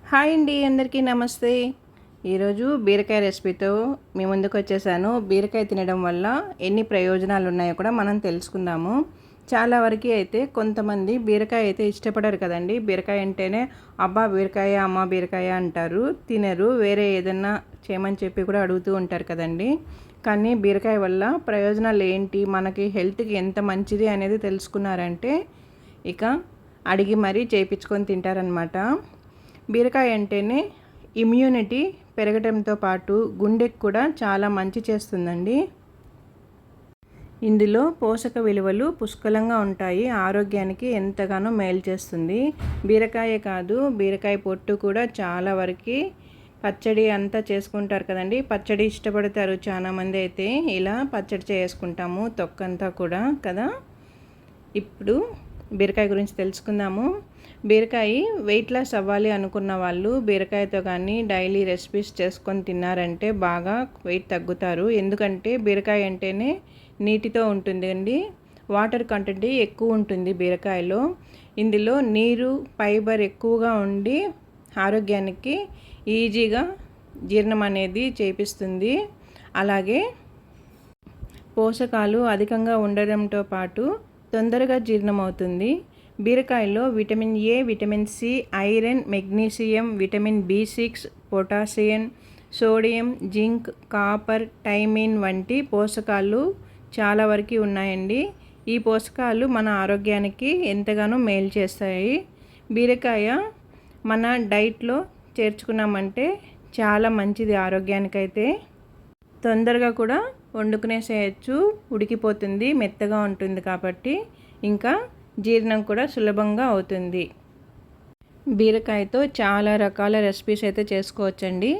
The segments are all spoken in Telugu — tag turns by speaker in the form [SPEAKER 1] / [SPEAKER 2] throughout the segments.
[SPEAKER 1] హాయ్ అండి, అందరికీ నమస్తే. ఈరోజు బీరకాయ రెసిపీతో మీ ముందుకు వచ్చేసాను. బీరకాయ తినడం వల్ల ఎన్ని ప్రయోజనాలు ఉన్నాయో కూడా మనం తెలుసుకుందాము. చాలా వరకు అయితే కొంతమంది బీరకాయ అయితే ఇష్టపడరు కదండి. బీరకాయ అంటేనే అబ్బా బీరకాయ, అమ్మ బీరకాయ అంటారు, తినరు. వేరే ఏదన్నా చేయమని చెప్పి కూడా అడుగుతూ ఉంటారు కదండి. కానీ బీరకాయ వల్ల ప్రయోజనాలు ఏంటి, మనకి హెల్త్కి ఎంత మంచిది అనేది తెలుసుకున్నారంటే ఇక అడిగి మరీ చేయించుకొని తింటారనమాట. బీరకాయ అంటేనే ఇమ్యూనిటీ పెరగడంతో పాటు గుండెకి కూడా చాలా మంచి చేస్తుందండి. ఇందులో పోషక విలువలు పుష్కలంగా ఉంటాయి. ఆరోగ్యానికి ఎంతగానో మేలు చేస్తుంది. బీరకాయ కాదు, బీరకాయ పొట్టు కూడా చాలా వరకు పచ్చడి అంతా చేసుకుంటారు కదండి. పచ్చడి ఇష్టపడతారు చాలామంది. అయితే ఇలా పచ్చడి చేసుకుంటాము, తొక్కంతా కూడా కదా. ఇప్పుడు బీరకాయ గురించి తెలుసుకుందాము. బీరకాయ వెయిట్ లాస్ అవ్వాలి అనుకున్న వాళ్ళు బీరకాయతో కానీ డైలీ రెసిపీస్ చేసుకొని తిన్నారంటే బాగా వెయిట్ తగ్గుతారు. ఎందుకంటే బీరకాయ అంటేనే నీటితో ఉంటుందండి. వాటర్ కంటెంట్ ఎక్కువ ఉంటుంది బీరకాయలో. ఇందులో నీరు, ఫైబర్ ఎక్కువగా ఉండి ఆరోగ్యానికి ఈజీగా జీర్ణం అనేది చేపిస్తుంది. అలాగే పోషకాలు అధికంగా ఉండడంతో పాటు తొందరగా జీర్ణమవుతుంది. బీరకాయలో vitamin A, vitamin C, iron, magnesium, vitamin బి6, potassium, sodium, zinc, copper, thiamine వంటి పోషకాలు చాలా వరకు ఉన్నాయండి. ఈ పోషకాలు మన ఆరోగ్యానికి ఎంతగానో మేలు చేస్తాయి. బీరకాయ మన డైట్లో చేర్చుకున్నామంటే చాలా మంచిది ఆరోగ్యానికైతే. తొందరగా కూడా వండుకునేసేయచ్చు, ఉడికిపోతుంది, మెత్తగా ఉంటుంది కాబట్టి ఇంకా జీర్ణం కూడా సులభంగా అవుతుంది. బీరకాయతో చాలా రకాల రెసిపీస్ అయితే చేసుకోవచ్చండి.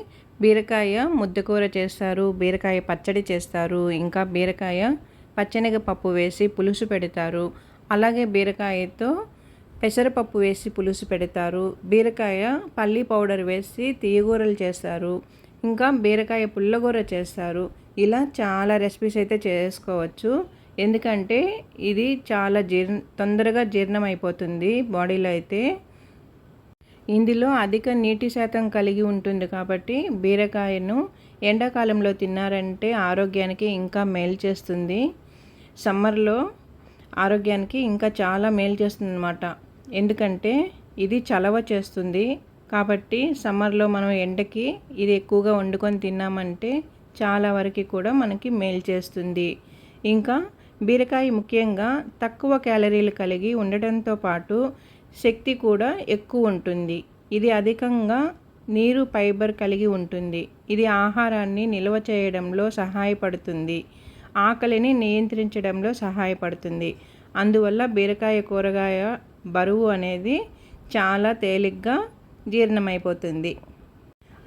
[SPEAKER 1] బీరకాయ ముద్దకూర చేస్తారు, బీరకాయ పచ్చడి చేస్తారు, ఇంకా బీరకాయ పచ్చెనగపప్పు వేసి పులుసు పెడతారు. అలాగే బీరకాయతో పెసరపప్పు వేసి పులుసు పెడతారు. బీరకాయ పల్లి పౌడర్ వేసి తీయగూరలు చేస్తారు. ఇంకా బీరకాయ పుల్లగూర చేస్తారు. ఇలా చాలా రెసిపీస్ అయితే చేసుకోవచ్చు. ఎందుకంటే ఇది చాలా తొందరగా జీర్ణం అయిపోతుంది బాడీలో అయితే. ఇందులో అధిక నీటి శాతం కలిగి ఉంటుంది కాబట్టి బీరకాయను ఎండాకాలంలో తిన్నారంటే ఆరోగ్యానికి ఇంకా మేలు చేస్తుంది. సమ్మర్లో ఆరోగ్యానికి ఇంకా చాలా మేలు చేస్తుంది అన్నమాట. ఎందుకంటే ఇది చలవ చేస్తుంది కాబట్టి సమ్మర్లో మనం ఎండకి ఇది ఎక్కువగా వండుకొని తిన్నామంటే చాలా వరకు కూడా మనకి మేలు చేస్తుంది. ఇంకా బీరకాయ ముఖ్యంగా తక్కువ క్యాలరీలు కలిగి ఉండటంతో పాటు శక్తి కూడా ఎక్కువ ఉంటుంది. ఇది అధికంగా నీరు, ఫైబర్ కలిగి ఉంటుంది. ఇది ఆహారాన్ని నిల్వ చేయడంలో సహాయపడుతుంది, ఆకలిని నియంత్రించడంలో సహాయపడుతుంది. అందువల్ల బీరకాయ కూరగాయ బరువు అనేది చాలా తేలిగ్గా జీర్ణమైపోతుంది.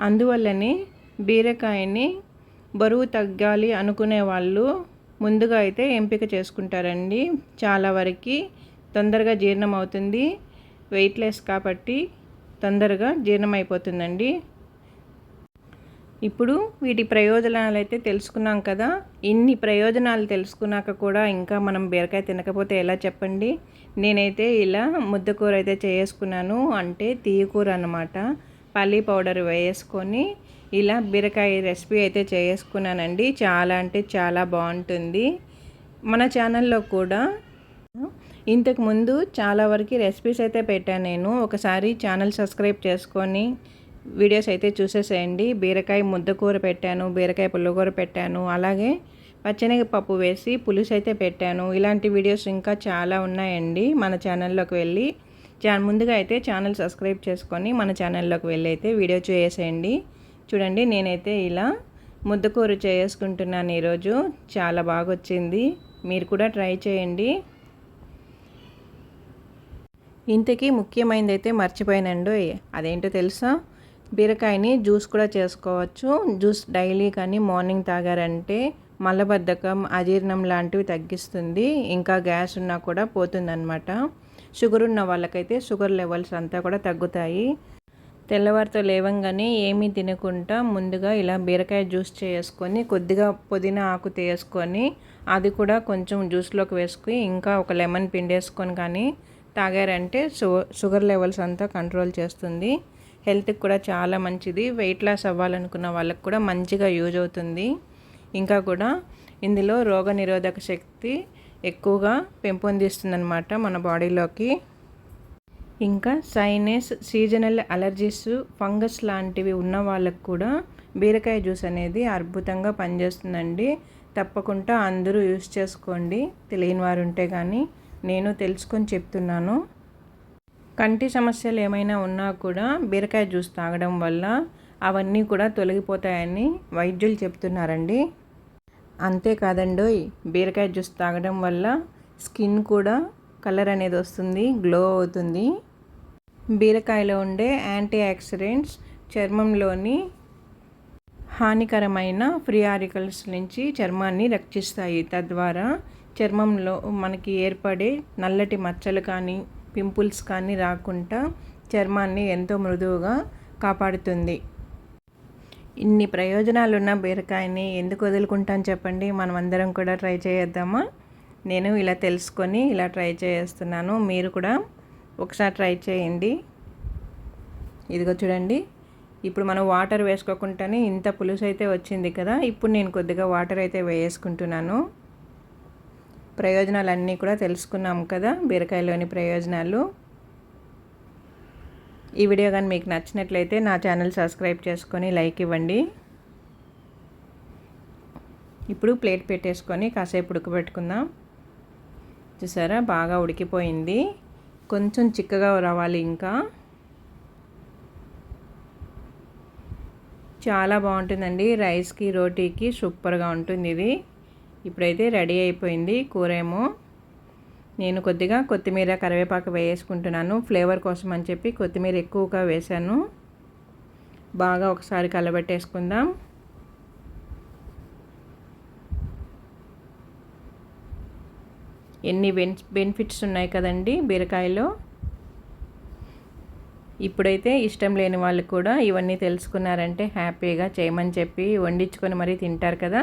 [SPEAKER 1] అందువల్లనే బీరకాయని బరువు తగ్గాలి అనుకునే వాళ్ళు ముందుగా అయితే ఎంపిక చేసుకుంటారండి. చాలా వరకు తొందరగా జీర్ణం అవుతుంది. వెయిట్లెస్ కాబట్టి తొందరగా జీర్ణమైపోతుందండి. ఇప్పుడు వీటి ప్రయోజనాలు అయితే తెలుసుకున్నాం కదా. ఇన్ని ప్రయోజనాలు తెలుసుకున్నాక కూడా ఇంకా మనం బీరకాయ తినకపోతే ఎలా చెప్పండి. నేనైతే ఇలా ముద్దకూర అయితే చేసుకున్నాను, అంటే తీయకూర అన్నమాట. పల్లి పౌడర్ వేసుకొని ఇలా బీరకాయ రెసిపీ అయితే చేసుకున్నానండి. చాలా అంటే చాలా బాగుంటుంది. మన ఛానల్లో కూడా ఇంతకుముందు చాలా వరకు రెసిపీస్ అయితే పెట్టాను నేను. ఒకసారి ఛానల్ సబ్స్క్రైబ్ చేసుకొని వీడియోస్ అయితే చూసేసేయండి. బీరకాయ ముద్దకూర పెట్టాను, బీరకాయ పుల్లకూర పెట్టాను, అలాగే పచ్చెనగపప్పు వేసి పులుసు అయితే పెట్టాను. ఇలాంటి వీడియోస్ ఇంకా చాలా ఉన్నాయండి. మన ఛానల్లోకి వెళ్ళి ముందుగా అయితే ఛానల్ సబ్స్క్రైబ్ చేసుకొని మన ఛానల్లోకి వెళ్ళి అయితే వీడియో చేసేయండి. చూడండి, నేనైతే ఇలా ముద్దకూర చేసుకుంటున్నాను ఈరోజు. చాలా బాగా వచ్చింది. మీరు కూడా ట్రై చేయండి. ఇంతకీ ముఖ్యమైనది అయితే మర్చిపోయానండి. అదేంటో తెలుసా? బీరకాయని జ్యూస్ కూడా చేసుకోవచ్చు. జ్యూస్ డైలీ కానీ మార్నింగ్ తాగారంటే మలబద్ధకం, అజీర్ణం లాంటివి తగ్గిస్తుంది. ఇంకా గ్యాస్ ఉన్నా కూడా పోతుందన్నమాట. షుగర్ ఉన్న వాళ్ళకైతే షుగర్ లెవెల్స్ అంతా కూడా తగ్గుతాయి. తెల్లవారితో లేవంగానే ఏమీ తినకుండా ముందుగా ఇలా బీరకాయ జ్యూస్ చేసుకొని కొద్దిగా పుదీనా ఆకు తీసుకొని అది కూడా కొంచెం జ్యూస్లోకి వేసుకొని ఇంకా ఒక లెమన్ పిండేసుకొని కానీ తాగారంటే షుగర్ లెవెల్స్ అంతా కంట్రోల్ చేస్తుంది. హెల్త్కి కూడా చాలా మంచిది. వెయిట్ లాస్ అవ్వాలనుకున్న వాళ్ళకి కూడా మంచిగా యూజ్ అవుతుంది. ఇంకా కూడా ఇందులో రోగనిరోధక శక్తి ఎక్కువగా పెంపొందిస్తుందన్నమాట మన బాడీలోకి. ఇంకా సైనస్, సీజనల్ అలర్జీస్, ఫంగస్ లాంటివి ఉన్న వాళ్ళకు కూడా బీరకాయ జ్యూస్ అనేది అద్భుతంగా పనిచేస్తుందండి. తప్పకుండా అందరూ యూస్ చేసుకోండి. తెలియని వారు ఉంటే కానీ నేను తెలుసుకొని చెప్తున్నాను. కంటి సమస్యలు ఏమైనా ఉన్నా కూడా బీరకాయ జ్యూస్ తాగడం వల్ల అవన్నీ కూడా తొలగిపోతాయని వైద్యులు చెప్తున్నారండి. అంతేకాదండోయ్, బీరకాయ జ్యూస్ తాగడం వల్ల స్కిన్ కూడా కలర్ అనేది వస్తుంది, గ్లో అవుతుంది. బీరకాయలో ఉండే యాంటీ ఆక్సిడెంట్స్ చర్మంలోని హానికరమైన ఫ్రీ రాడికల్స్ నుంచి చర్మాన్ని రక్షిస్తాయి. తద్వారా చర్మంలో మనకి ఏర్పడే నల్లటి మచ్చలు కానీ పింపుల్స్ కానీ రాకుండా చర్మాన్ని ఎంతో మృదువుగా కాపాడుతుంది. ఇన్ని ప్రయోజనాలున్న బీరకాయని ఎందుకు వదులుకుంటాను చెప్పండి. మనం అందరం కూడా ట్రై చేద్దామా? నేను ఇలా తెలుసుకొని ఇలా ట్రై చేస్తున్నాను. మీరు కూడా ఒకసారి ట్రై చేయండి. ఇదిగో చూడండి, ఇప్పుడు మనం వాటర్ వేసుకోకుండానే ఇంత పులుసు అయితే వచ్చింది కదా. ఇప్పుడు నేను కొద్దిగా వాటర్ అయితే వేసుకుంటున్నాను. ప్రయోజనాలన్నీ కూడా తెలుసుకున్నాం కదా, బీరకాయలోని ప్రయోజనాలు. ఈ వీడియో కానీ మీకు నచ్చినట్లయితే నా ఛానల్ సబ్స్క్రైబ్ చేసుకొని లైక్ ఇవ్వండి. ఇప్పుడు ప్లేట్ పెట్టేసుకొని కాసేపు ఉడకబెట్టుకుందాం. చూసారా, బాగా ఉడికిపోయింది. కొంచెం చిక్కగా రావాలి. ఇంకా చాలా బాగుంటుందండి. రైస్కి, రోటీకి సూపర్గా ఉంటుంది ఇది. ఇప్పుడైతే రెడీ అయిపోయింది కూర ఏమో. నేను కొద్దిగా కొత్తిమీర, కరివేపాకు వేసుకుంటున్నాను ఫ్లేవర్ కోసం అని చెప్పి కొత్తిమీర ఎక్కువగా వేసాను. బాగా ఒకసారి కలబెట్టేసుకుందాం. ఎన్ని బెనిఫిట్స్ ఉన్నాయి కదండి బీరకాయలో. ఇప్పుడైతే ఇష్టం లేని వాళ్ళు కూడా ఇవన్నీ తెలుసుకున్నారంటే హ్యాపీగా చేయమని చెప్పి వండించుకొని మరీ తింటారు కదా.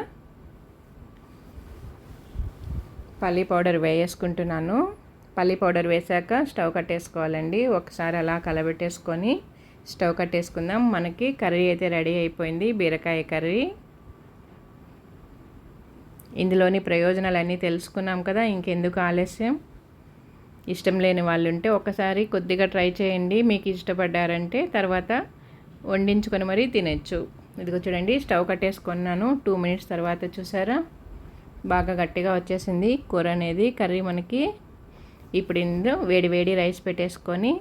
[SPEAKER 1] పల్లీ పౌడర్ వేసుకుంటున్నాను. పల్లీ పౌడర్ వేసాక స్టవ్ కట్టేసుకోవాలండి. ఒకసారి అలా కలబెట్టేసుకొని స్టవ్ కట్టేసుకుందాం. మనకి కర్రీ అయితే రెడీ అయిపోయింది, బీరకాయ కర్రీ. ఇందులోని ప్రయోజనాలన్నీ తెలుసుకున్నాం కదా, ఇంకెందుకు ఆలస్యం. ఇష్టం లేని వాళ్ళు ఉంటే ఒకసారి కొద్దిగా ట్రై చేయండి. మీకు ఇష్టపడ్డారంటే తర్వాత వండించుకొని మరీ తినచ్చు. ఇదిగో చూడండి, స్టవ్ కట్టేసుకున్నాను. 2 మినిట్స్ తర్వాత చూసారా, బాగా గట్టిగా వచ్చేసింది కూర అనేది, కర్రీ మనకి. ఇప్పుడు ఇందులో వేడి వేడి రైస్ పెట్టేసుకొని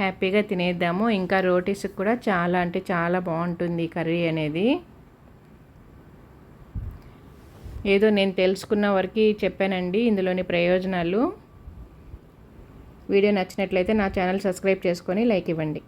[SPEAKER 1] హ్యాపీగా తినేద్దాము. ఇంకా రోటీస్కి కూడా చాలా అంటే చాలా బాగుంటుంది కర్రీ అనేది. ఏదో నేను తెలుసుకున్న వరకు చెప్పానండి ఇందులోని ప్రయోజనాలు. వీడియో నచ్చినట్లయితే నా ఛానల్ సబ్స్క్రైబ్ చేసుకొని లైక్ ఇవ్వండి.